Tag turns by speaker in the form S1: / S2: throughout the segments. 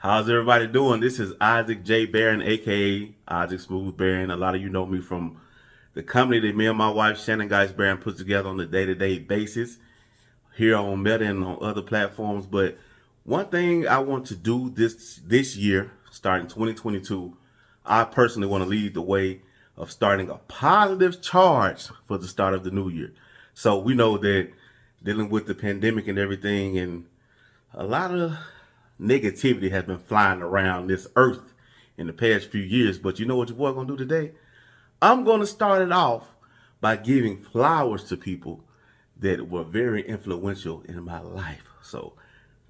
S1: How's everybody doing? This is Isaac J. Barron, aka Isaac Smooth Barron. A lot of you know me from the company that me and my wife Shannon Geis Barron puts together on a day-to-day basis here on Meta and on other platforms. But one thing I want to do this year, starting 2022, I personally want to lead the way of starting a positive charge for the start of the new year. So we know that dealing with the pandemic and everything, and a lot of negativity has been flying around this earth in the past few years. But you know what your boy gonna do today? I'm gonna start it off by giving flowers to people that were very influential in my life. So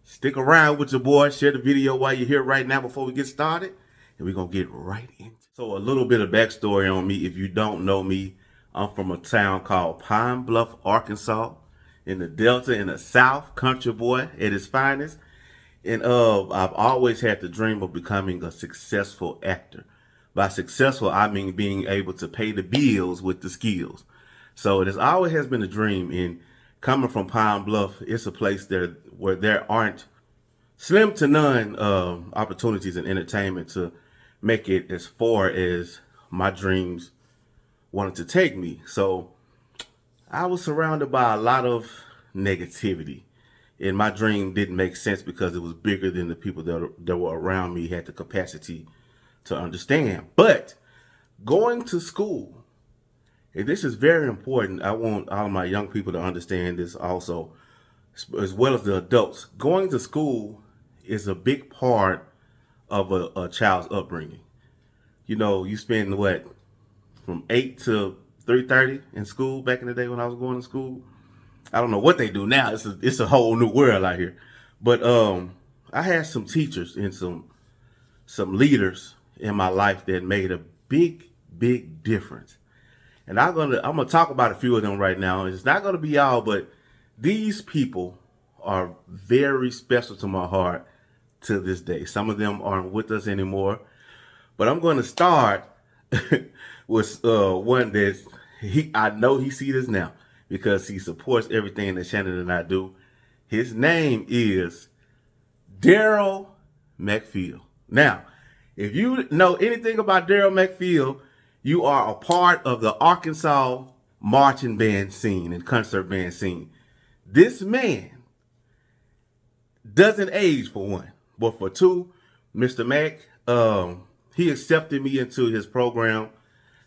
S1: stick around with your boy, share the video while you're here right now before we get started, and we're gonna get right into it. So a little bit of backstory on me. If you don't know me, I'm from a town called Pine Bluff, Arkansas, in the Delta, in the South. Country boy at his finest. And I've always had the dream of becoming a successful actor. By successful, I mean being able to pay the bills with the skills. So it always has been a dream. And coming from Pine Bluff, it's a place there where there aren't slim to none opportunities in entertainment to make it as far as my dreams wanted to take me. So I was surrounded by a lot of negativity. And my dream didn't make sense because it was bigger than the people that were around me had the capacity to understand. But going to school, and this is very important. I want all of my young people to understand this also, as well as the adults. Going to school is a big part of a child's upbringing. You know, you spend what, from 8 to 3:30 in school back in the day when I was going to school. I don't know what they do now. It's a whole new world out here. But I had some teachers and some leaders in my life that made a big difference. And I'm gonna talk about a few of them right now. It's not gonna be all, but these people are very special to my heart to this day. Some of them aren't with us anymore. But I'm gonna start with one that I know he sees this now, because he supports everything that Shannon and I do. His name is Daryl McField. Now, if you know anything about Daryl McField, you are a part of the Arkansas marching band scene and concert band scene. This man doesn't age, for one, but for two, Mr. Mac, he accepted me into his program,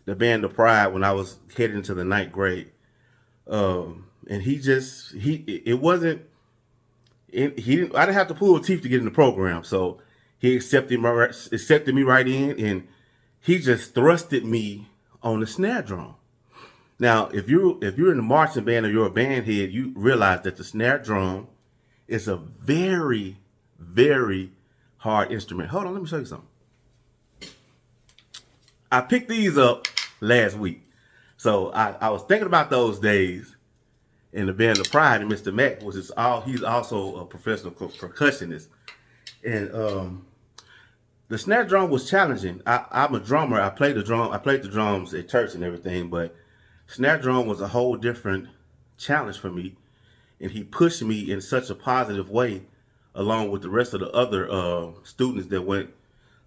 S1: the Band of Pride, when I was heading into the 9th grade. And he didn't, I didn't have to pull teeth to get in the program. So he accepted me right in, and he just thrusted me on the snare drum. Now, if you're in the marching band or you're a band head, you realize that the snare drum is a very, very hard instrument. Hold on, let me show you something. I picked these up last week. So I was thinking about those days in the Band of Pride, and Mr. Mac he's also a professional percussionist. And the snare drum was challenging. I'm a drummer. I played the drums at church and everything, but snare drum was a whole different challenge for me. And he pushed me in such a positive way, along with the rest of the other students that went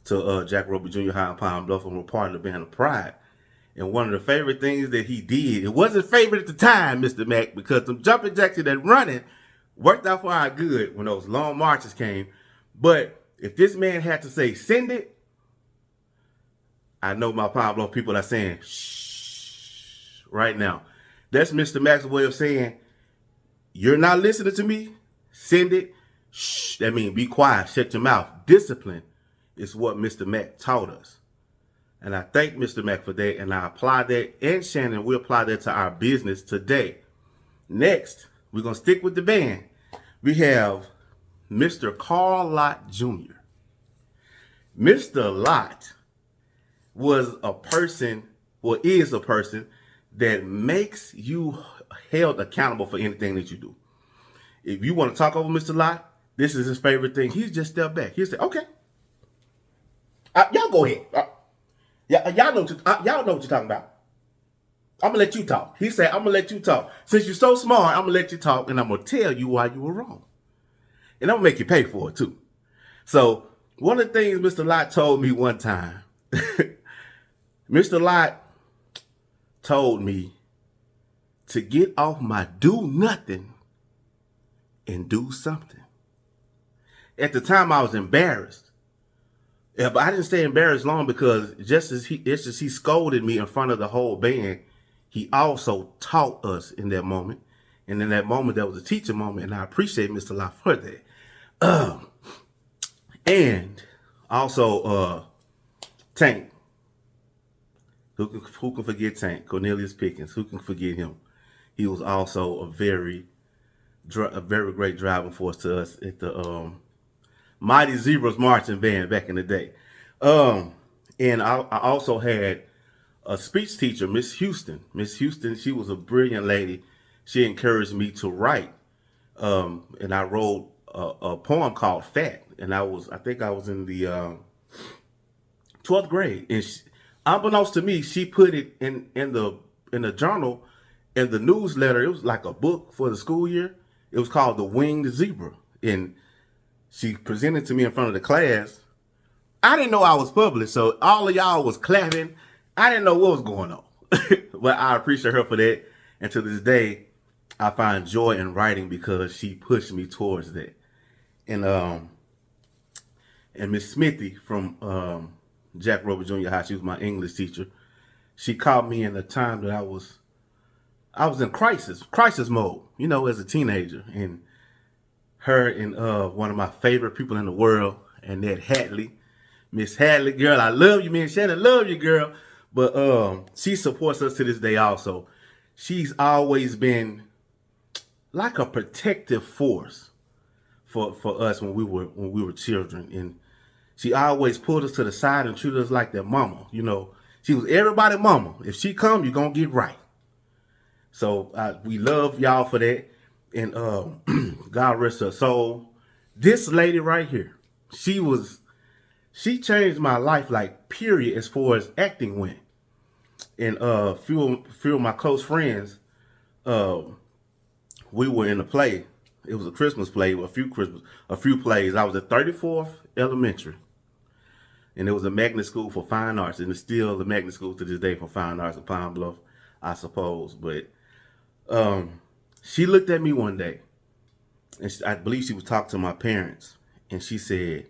S1: to Jack Roby Junior High in Pine Bluff and were part of the Band of Pride. And one of the favorite things that he did, it wasn't favorite at the time, Mr. Mac, because some jumping jacks and that running worked out for our good when those long marches came. But if this man had to say, send it, I know my Pine Bluff people are saying, shh, right now. That's Mr. Mac's way of saying, you're not listening to me, send it, shh. That means be quiet, shut your mouth. Discipline is what Mr. Mac taught us. And I thank Mr. Mac for that, and I apply that, and Shannon, we apply that to our business today. Next, we're going to stick with the band. We have Mr. Carl Lott Jr. Mr. Lott is a person that makes you held accountable for anything that you do. If you want to talk over Mr. Lott, this is his favorite thing. He's just step back. He'll say, okay, y'all go ahead. Y'all know what you're talking about. I'm going to let you talk. He said, I'm going to let you talk. Since you're so smart, I'm going to let you talk, and I'm going to tell you why you were wrong. And I'm going to make you pay for it, too. So One of the things Mr. Lott told me one time, Mr. Lott told me to get off my do nothing and do something. At the time, I was embarrassed. Yeah, but I didn't stay embarrassed long because just as he scolded me in front of the whole band, he also taught us in that moment. And in that moment, that was a teaching moment, and I appreciate Mr. Lott for that. And also, Tank. Who can forget Tank? Cornelius Pickens. Who can forget him? He was also a very great driving force to us at the Mighty Zebras marching band back in the day. And I also had a speech teacher, Miss Houston. Miss Houston, she was a brilliant lady. She encouraged me to write. And I wrote a poem called Fat. And I think I was in the 12th grade. And unbeknownst to me, she put it in the journal, in the newsletter. It was like a book for the school year. It was called The Winged Zebra. And she presented to me in front of the class. I didn't know I was published, so all of y'all was clapping. I didn't know what was going on. But I appreciate her for that. And to this day, I find joy in writing because she pushed me towards that. And Miss Smithy from Jack Rober Junior High, she was my English teacher. She caught me in a time that I was in crisis mode, you know, as a teenager. And her and one of my favorite people in the world, Annette Hadley, Miss Hadley, girl, I love you, man. Shannon, love you, girl. But she supports us to this day also. She's always been like a protective force for us when we were children. And she always pulled us to the side and treated us like their mama. You know, she was everybody's mama. If she come, you're going to get right. So we love y'all for that. And God rest her soul. This lady right here, she changed my life, like, period, as far as acting went. And few of my close friends, we were in a play. It was a Christmas play, a few plays. I was at 34th Elementary. And it was a magnet school for fine arts. And it's still the magnet school to this day for fine arts in Pine Bluff, I suppose. But she looked at me one day, and I believe she was talking to my parents, and she said,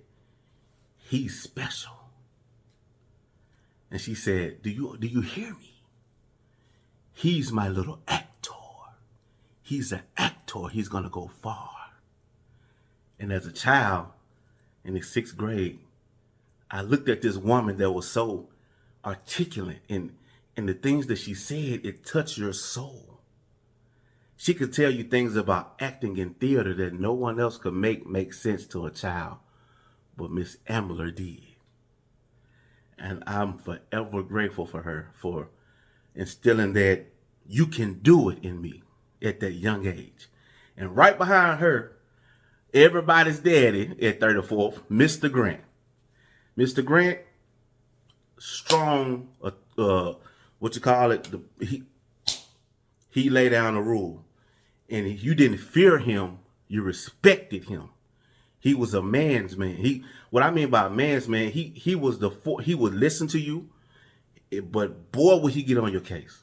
S1: "He's special." And she said, do you hear me? He's my little actor. He's an actor. He's going to go far. And as a child in the 6th grade, I looked at this woman that was so articulate, and the things that she said, it touched your soul. She could tell you things about acting in theater that no one else could make sense to a child, but Miss Ambler did. And I'm forever grateful for her for instilling that you can do it in me at that young age. And right behind her, everybody's daddy at 34th, Mr. Grant. Mr. Grant, strong, what you call it? He laid down a rule. And you didn't fear him, you respected him. He was a man's man. What I mean by a man's man, he would listen to you, but boy, would he get on your case.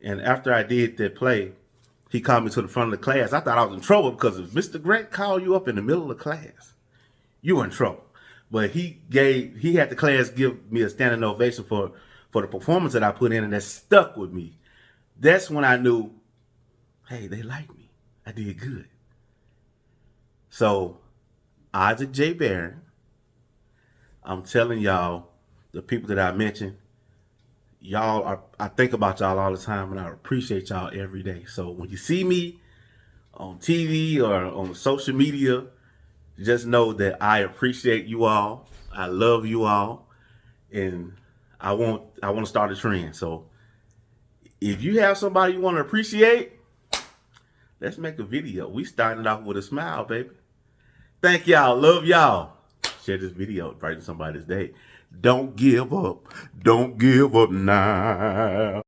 S1: And after I did that play, he called me to the front of the class. I thought I was in trouble because if Mr. Grant called you up in the middle of the class, you were in trouble. But he had the class give me a standing ovation for the performance that I put in, and that stuck with me. That's when I knew, hey, they like me. I did good. So, Isaac J. Barron, I'm telling y'all, the people that I mentioned, I think about y'all all the time, and I appreciate y'all every day. So when you see me on TV or on social media, just know that I appreciate you all. I love you all, and I want to start a trend. So if you have somebody you want to appreciate, let's make a video. We started off with a smile, baby. Thank y'all. Love y'all. Share this video. Brighten somebody's day. Don't give up. Don't give up now.